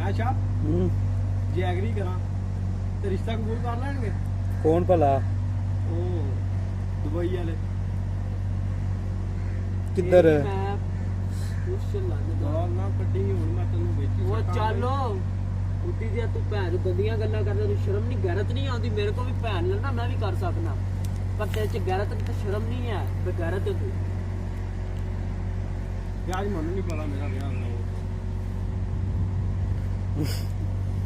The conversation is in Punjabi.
ਅੱਛਾ ਜੇ ਐਗਰੀ ਕਰਾਂ ਤੇ ਰਿਸ਼ਤਾ ਕਬੂਲ ਕਰ ਲੈਣਗੇ? ਕੌਣ ਭਲਾ? ਉਹ ਦੁਬਈ ਵਾਲੇ। ਕਿੱਧਰ? ਮੈਂ ਪੁੱਛ ਲੱਗ ਗਾਲ ਨਾ ਕੱਢੀ ਹੁਣ ਮੈਂ ਤੈਨੂੰ ਵੇਚੀ ਉਹ ਚੱਲੋ ਉੱਡੀ ਦੀਆਂ ਤੂੰ ਭੈਣ ਗੰਦੀਆਂ ਗੱਲਾਂ ਕਰਦਾ, ਤੂੰ ਸ਼ਰਮ ਨਹੀਂ ਗੈਰਤ ਨਹੀਂ ਆਉਂਦੀ? ਮੇਰੇ ਕੋਲ ਵੀ ਭੈਣ ਲੈਣਾ ਮੈਂ ਵੀ ਕਰ ਸਕਦਾ, ਪਰ ਤੇਰੇ ਚ ਗੈਰਤ ਤੇ ਸ਼ਰਮ ਨਹੀਂ ਹੈ, ਬੇਗੈਰਤ ਹੈ ਤੂੰ। ਵਿਆਹ ਮੈਨੂੰ ਨਹੀਂ ਪਤਾ ਮੇਰਾ ਵਿਆਹ ਹੋਣਾ।